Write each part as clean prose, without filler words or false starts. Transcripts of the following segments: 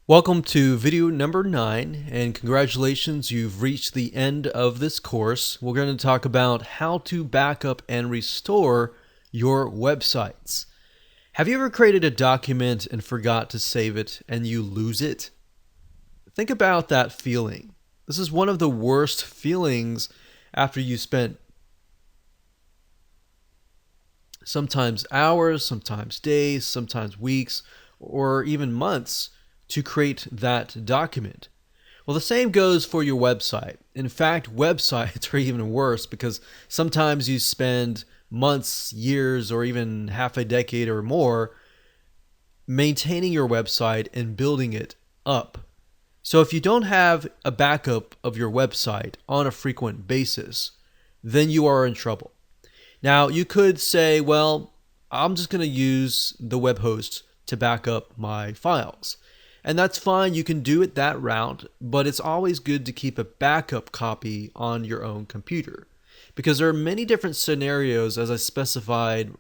Welcome to video number 9, and congratulations, you've reached the end of this course. We're going to talk about how to backup and restore your websites. Have you ever created a document and forgot to save it and you lose it? Think about that feeling. This is one of the worst feelings after you spent sometimes hours, sometimes days, sometimes weeks, or even months to create that document. Well, the same goes for your website. In fact, websites are even worse because sometimes you spend months, years, or even half a decade or more maintaining your website and building it up. So if you don't have a backup of your website on a frequent basis, then you are in trouble. Now, you could say, well, I'm just going to use the web host to back up my files. And that's fine, you can do it that route, but it's always good to keep a backup copy on your own computer. Because there are many different scenarios, as I specified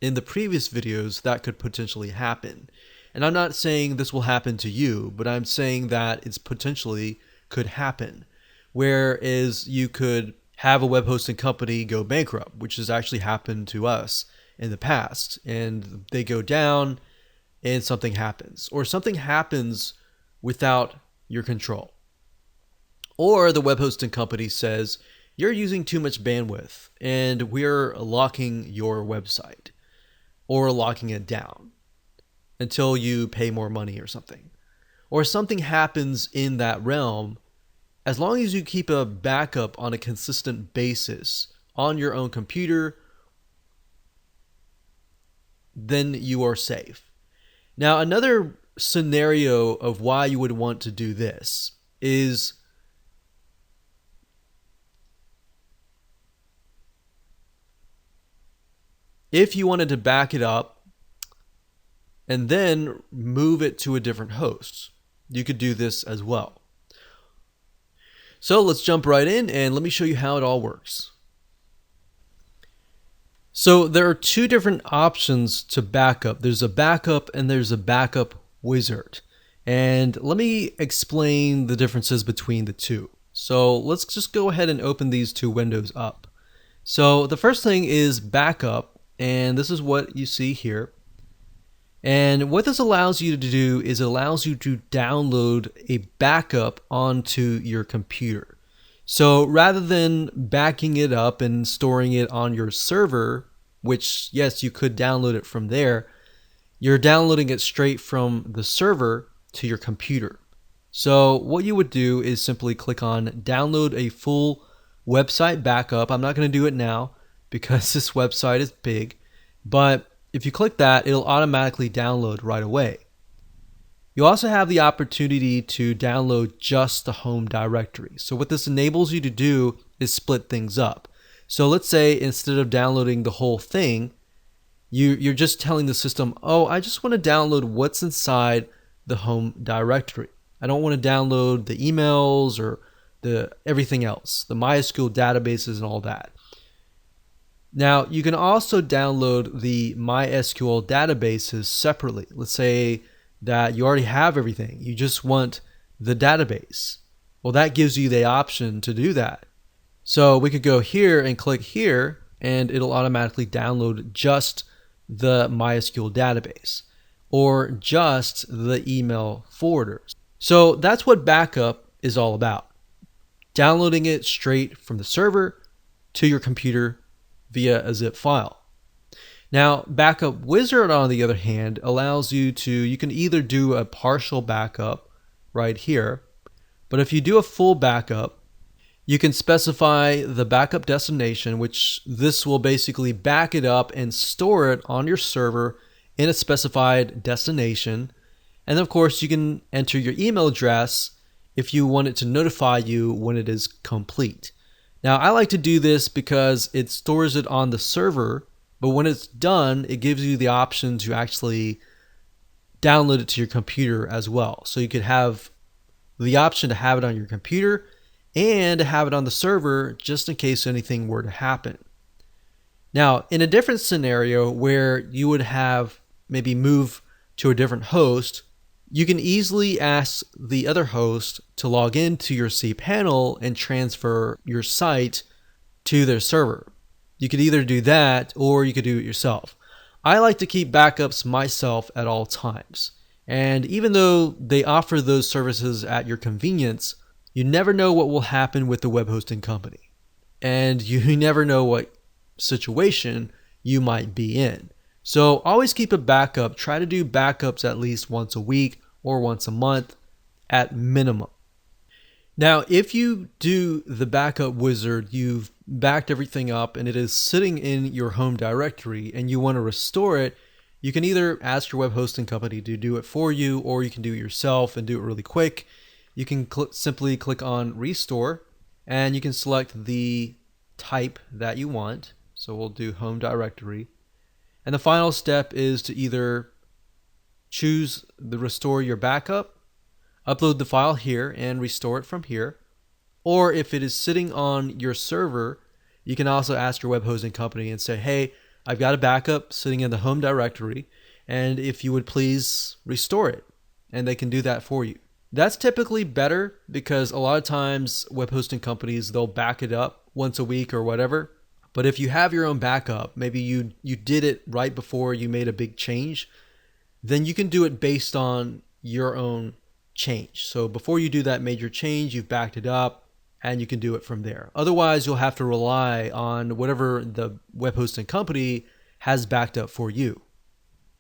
in the previous videos, that could potentially happen. And I'm not saying this will happen to you, but I'm saying that it's potentially could happen. Whereas you could have a web hosting company go bankrupt, which has actually happened to us in the past, and they go down and something happens, or something happens without your control. Or the web hosting company says, you're using too much bandwidth and we're locking your website or locking it down until you pay more money or something. Or something happens in that realm. As long as you keep a backup on a consistent basis on your own computer, then you are safe. Now, another scenario of why you would want to do this is if you wanted to back it up and then move it to a different host. You could do this as well. So let's jump right in and let me show you how it all works. So there are two different options to backup. There's a backup and there's a backup wizard. And let me explain the differences between the two. So let's just go ahead and open these two windows up. So the first thing is backup, and this is what you see here. And what this allows you to do is it allows you to download a backup onto your computer. So rather than backing it up and storing it on your server, which yes, you could download it from there, you're downloading it straight from the server to your computer. So what you would do is simply click on download a full website backup. I'm not going to do it now because this website is big, but if you click that, it'll automatically download right away. You also have the opportunity to download just the home directory. So what this enables you to do is split things up. So let's say instead of downloading the whole thing, you're just telling the system, oh, I just want to download what's inside the home directory. I don't want to download the emails or everything else, the MySQL databases and all that. Now, you can also download the MySQL databases separately. Let's say that you already have everything. You just want the database. Well, that gives you the option to do that. So we could go here and click here, and it'll automatically download just the MySQL database or just the email forwarders. So that's what backup is all about. Downloading it straight from the server to your computer via a zip file. Now, Backup Wizard, on the other hand, allows you can either do a partial backup right here, but if you do a full backup, you can specify the backup destination, which this will basically back it up and store it on your server in a specified destination. And of course, you can enter your email address if you want it to notify you when it is complete. Now, I like to do this because it stores it on the server, but when it's done, it gives you the option to actually download it to your computer as well. So you could have the option to have it on your computer and to have it on the server just in case anything were to happen. Now, in a different scenario where you would have maybe move to a different host, You can easily ask the other host to log into your cPanel and transfer your site to their server. You could either do that or you could do it yourself. I like to keep backups myself at all times. And even though they offer those services at your convenience, you never know what will happen with the web hosting company. And you never know what situation you might be in. So always keep a backup. Try to do backups at least once a week or once a month at minimum. Now, if you do the backup wizard, you've backed everything up and it is sitting in your home directory and you want to restore it, you can either ask your web hosting company to do it for you, or you can do it yourself and do it really quick. You can simply click on restore and you can select the type that you want. So we'll do home directory. And the final step is to either choose the restore your backup, upload the file here and restore it from here. Or if it is sitting on your server, you can also ask your web hosting company and say, hey, I've got a backup sitting in the home directory, and if you would please restore it. And they can do that for you. That's typically better because a lot of times web hosting companies, they'll back it up once a week or whatever. But if you have your own backup, maybe you did it right before you made a big change, then you can do it based on your own change. So before you do that major change, you've backed it up and you can do it from there. Otherwise, you'll have to rely on whatever the web hosting company has backed up for you.